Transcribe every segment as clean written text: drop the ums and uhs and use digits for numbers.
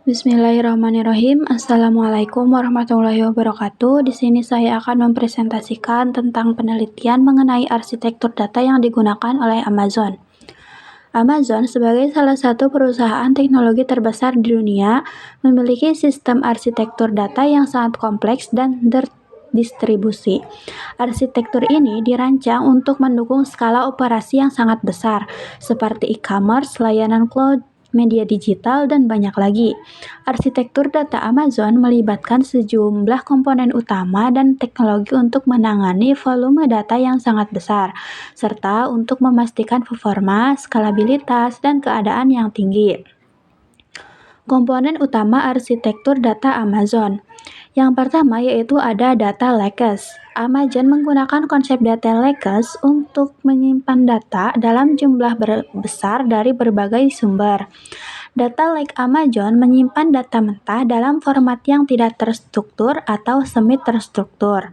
Bismillahirrahmanirrahim. Assalamualaikum warahmatullahi wabarakatuh. Di sini saya akan mempresentasikan tentang penelitian mengenai arsitektur data yang digunakan oleh Amazon. Amazon sebagai salah satu perusahaan teknologi terbesar di dunia memiliki sistem arsitektur data yang sangat kompleks dan terdistribusi. Arsitektur ini dirancang untuk mendukung skala operasi yang sangat besar, seperti e-commerce, layanan cloud, media digital, dan banyak lagi. Arsitektur data Amazon melibatkan sejumlah komponen utama dan teknologi untuk menangani volume data yang sangat besar, serta untuk memastikan performa, skalabilitas, dan keadaan yang tinggi. Komponen utama arsitektur data Amazon. Yang pertama yaitu ada data lakes. Amazon menggunakan konsep data lakes untuk menyimpan data dalam jumlah besar dari berbagai sumber. Data lake Amazon menyimpan data mentah dalam format yang tidak terstruktur atau semi-terstruktur.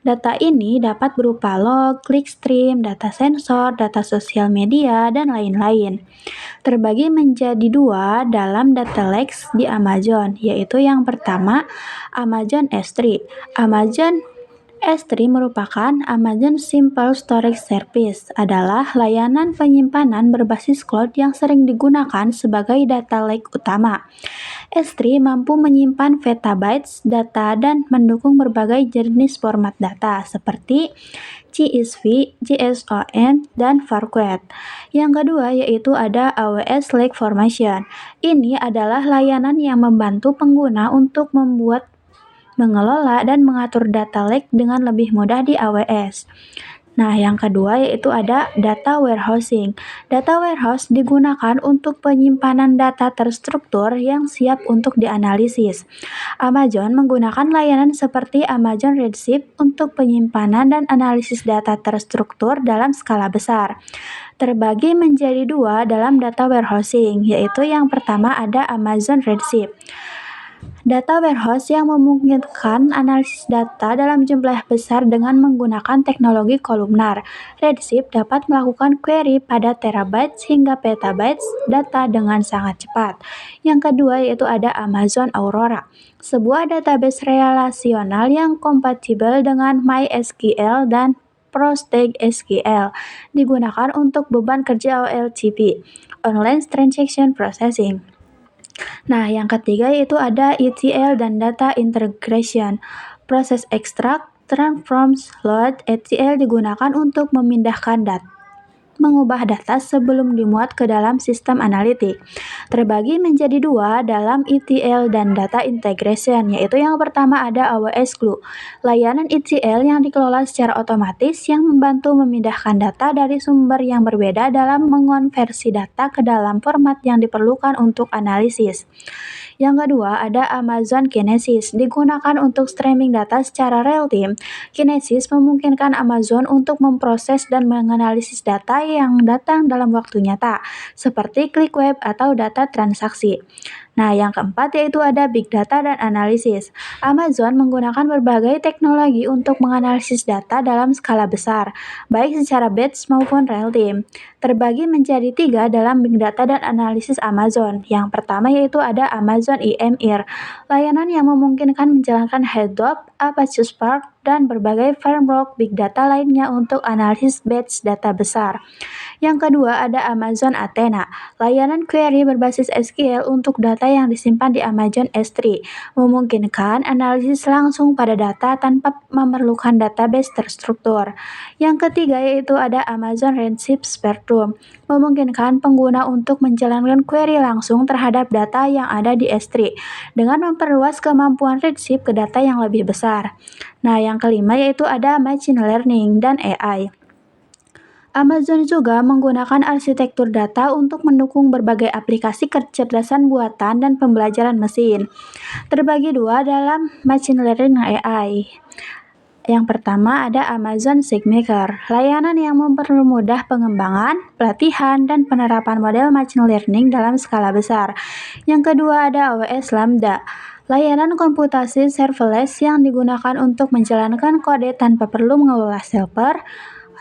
Data ini dapat berupa log, clickstream, data sensor, data sosial media, dan lain-lain. Terbagi menjadi dua dalam data lakes di Amazon, yaitu yang pertama Amazon S3. Amazon S3 merupakan Amazon Simple Storage Service, adalah layanan penyimpanan berbasis cloud yang sering digunakan sebagai data lake utama. S3 mampu menyimpan petabytes data dan mendukung berbagai jenis format data seperti CSV, JSON, dan Farquad. Yang kedua yaitu ada AWS Lake Formation. Ini adalah layanan yang membantu pengguna untuk mengelola dan mengatur data lake dengan lebih mudah di AWS. Nah, yang kedua yaitu ada data warehousing. Data warehouse digunakan untuk penyimpanan data terstruktur yang siap untuk dianalisis. Amazon menggunakan layanan seperti Amazon Redshift untuk penyimpanan dan analisis data terstruktur dalam skala besar. Terbagi menjadi dua dalam data warehousing, yaitu yang pertama ada Amazon Redshift. Data warehouse yang memungkinkan analisis data dalam jumlah besar dengan menggunakan teknologi kolumnar. Redshift dapat melakukan query pada terabytes hingga petabytes data dengan sangat cepat. Yang kedua yaitu ada Amazon Aurora, sebuah database relasional yang kompatibel dengan MySQL dan PostgreSQL, digunakan untuk beban kerja OLTP, Online Transaction Processing. Nah, yang ketiga yaitu ada ETL dan Data Integration. Proses extract, transform, load, ETL digunakan untuk mengubah data sebelum dimuat ke dalam sistem analitik. Terbagi menjadi dua dalam ETL dan Data Integration, yaitu yang pertama ada AWS Glue, layanan ETL yang dikelola secara otomatis yang membantu memindahkan data dari sumber yang berbeda dalam mengonversi data ke dalam format yang diperlukan untuk analisis. Yang kedua ada Amazon Kinesis, digunakan untuk streaming data secara real-time. Kinesis memungkinkan Amazon untuk memproses dan menganalisis data yang datang dalam waktu nyata, seperti klik web atau data transaksi. Nah, yang keempat yaitu ada Big Data dan Analisis. Amazon menggunakan berbagai teknologi untuk menganalisis data dalam skala besar, baik secara batch maupun real-time. Terbagi menjadi tiga dalam Big Data dan Analisis Amazon. Yang pertama yaitu ada Amazon EMR, layanan yang memungkinkan menjalankan Hadoop, Apache Spark, dan berbagai framework Big Data lainnya untuk analisis batch data besar. Yang kedua ada Amazon Athena, layanan query berbasis SQL untuk data yang disimpan di Amazon S3, memungkinkan analisis langsung pada data tanpa memerlukan database terstruktur. Yang ketiga yaitu ada Amazon Redshift Spectrum, memungkinkan pengguna untuk menjalankan query langsung terhadap data yang ada di S3 dengan memperluas kemampuan Redshift ke data yang lebih besar. Nah, yang kelima yaitu ada Machine Learning dan AI. Amazon juga menggunakan arsitektur data untuk mendukung berbagai aplikasi kecerdasan buatan dan pembelajaran mesin. Terbagi dua dalam Machine Learning dan AI. Yang pertama ada Amazon SageMaker, layanan yang mempermudah pengembangan, pelatihan, dan penerapan model machine learning dalam skala besar. Yang kedua ada AWS Lambda, layanan komputasi serverless yang digunakan untuk menjalankan kode tanpa perlu mengelola server,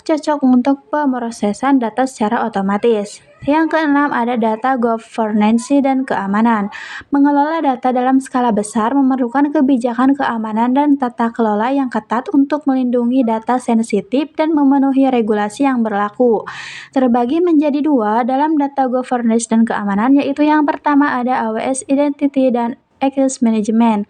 cocok untuk pemrosesan data secara otomatis. Yang keenam ada data governance dan keamanan. Mengelola data dalam skala besar memerlukan kebijakan keamanan dan tata kelola yang ketat untuk melindungi data sensitif dan memenuhi regulasi yang berlaku. Terbagi menjadi dua dalam data governance dan keamanan, yaitu yang pertama ada AWS Identity dan Access Management.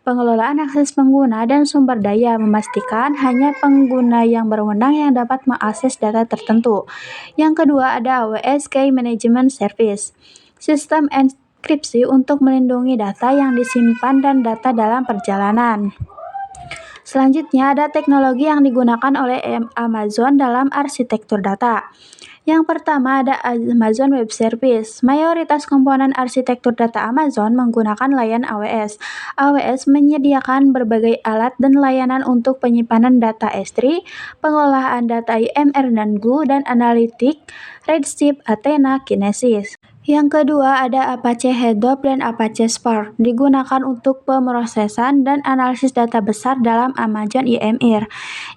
Pengelolaan akses pengguna dan sumber daya memastikan hanya pengguna yang berwenang yang dapat mengakses data tertentu. Yang kedua ada AWS Key Management Service, sistem enkripsi untuk melindungi data yang disimpan dan data dalam perjalanan. Selanjutnya ada teknologi yang digunakan oleh Amazon dalam arsitektur data. Yang pertama ada Amazon Web Service. Mayoritas komponen arsitektur data Amazon menggunakan layanan AWS. AWS menyediakan berbagai alat dan layanan untuk penyimpanan data S3, pengolahan data IMR dan Glue, dan analitik Redshift, Athena, Kinesis. Yang kedua ada Apache Hadoop dan Apache Spark, digunakan untuk pemrosesan dan analisis data besar dalam Amazon IMR.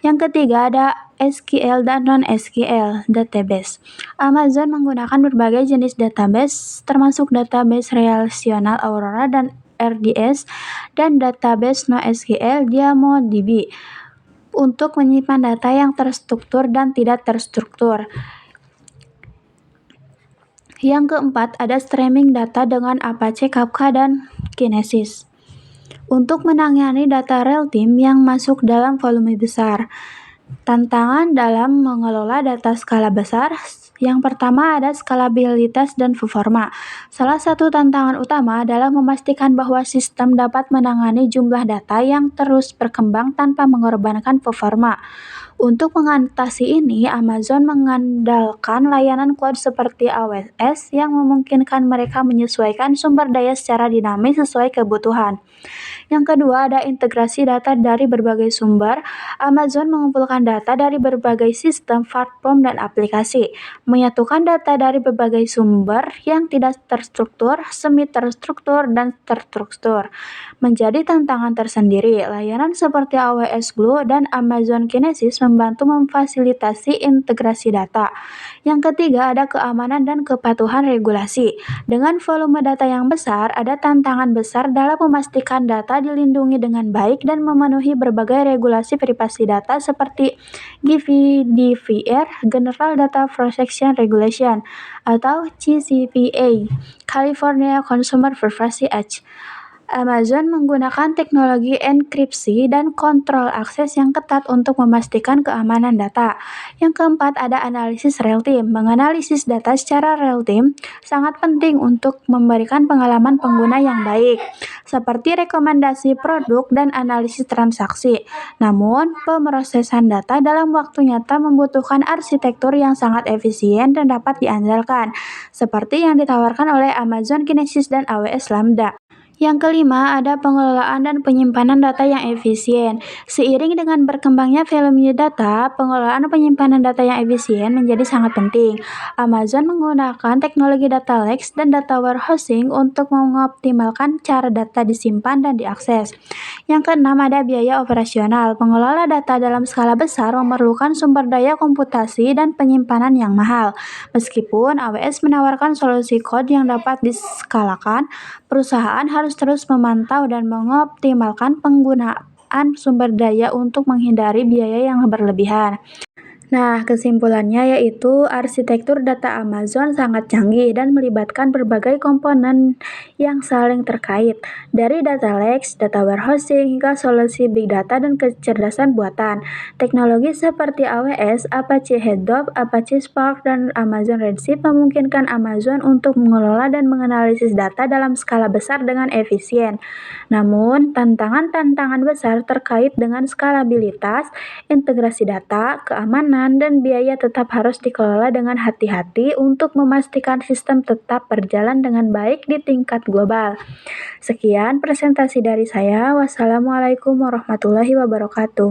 Yang ketiga ada SQL dan non-SQL database. Amazon menggunakan berbagai jenis database, termasuk database relasional Aurora dan RDS, dan database NoSQL DynamoDB, untuk menyimpan data yang terstruktur dan tidak terstruktur. Yang keempat ada streaming data dengan Apache Kafka dan Kinesis, untuk menangani data real-time yang masuk dalam volume besar. Tantangan dalam mengelola data skala besar. Yang pertama ada skalabilitas dan performa. Salah satu tantangan utama adalah memastikan bahwa sistem dapat menangani jumlah data yang terus berkembang tanpa mengorbankan performa. Untuk mengatasi ini, Amazon mengandalkan layanan cloud seperti AWS yang memungkinkan mereka menyesuaikan sumber daya secara dinamis sesuai kebutuhan. Yang kedua ada integrasi data dari berbagai sumber. Amazon mengumpulkan data dari berbagai sistem, platform, dan aplikasi, menyatukan data dari berbagai sumber yang tidak terstruktur, semi terstruktur, dan terstruktur. Menjadi tantangan tersendiri. Layanan seperti AWS Glue dan Amazon Kinesis membantu memfasilitasi integrasi data. Yang ketiga ada keamanan dan kepatuhan regulasi. Dengan volume data yang besar, ada tantangan besar dalam memastikan data dilindungi dengan baik dan memenuhi berbagai regulasi privasi data seperti GDPR, General Data Protection Regulation, atau CCPA, California Consumer Privacy Act. Amazon menggunakan teknologi enkripsi dan kontrol akses yang ketat untuk memastikan keamanan data. Yang keempat ada analisis real-time. Menganalisis data secara real-time sangat penting untuk memberikan pengalaman pengguna yang baik, seperti rekomendasi produk dan analisis transaksi. Namun, pemrosesan data dalam waktu nyata membutuhkan arsitektur yang sangat efisien dan dapat diandalkan, seperti yang ditawarkan oleh Amazon Kinesis dan AWS Lambda. Yang kelima ada pengelolaan dan penyimpanan data yang efisien. Seiring dengan berkembangnya volume data, pengelolaan dan penyimpanan data yang efisien menjadi sangat penting. Amazon menggunakan teknologi data lakes dan data warehousing untuk mengoptimalkan cara data disimpan dan diakses. Yang keenam ada biaya operasional. Pengelola data dalam skala besar memerlukan sumber daya komputasi dan penyimpanan yang mahal. Meskipun AWS menawarkan solusi cloud yang dapat diskalakan, perusahaan harus terus memantau dan mengoptimalkan penggunaan sumber daya untuk menghindari biaya yang berlebihan. Nah, kesimpulannya yaitu arsitektur data Amazon sangat canggih dan melibatkan berbagai komponen yang saling terkait, dari data lakes, data warehousing, hingga solusi big data dan kecerdasan buatan. Teknologi seperti AWS, Apache Hadoop, Apache Spark, dan Amazon Redshift memungkinkan Amazon untuk mengelola dan menganalisis data dalam skala besar dengan efisien. Namun, tantangan-tantangan besar terkait dengan skalabilitas, integrasi data, keamanan, dan biaya tetap harus dikelola dengan hati-hati untuk memastikan sistem tetap berjalan dengan baik di tingkat global. Sekian presentasi dari saya. Wassalamualaikum warahmatullahi wabarakatuh.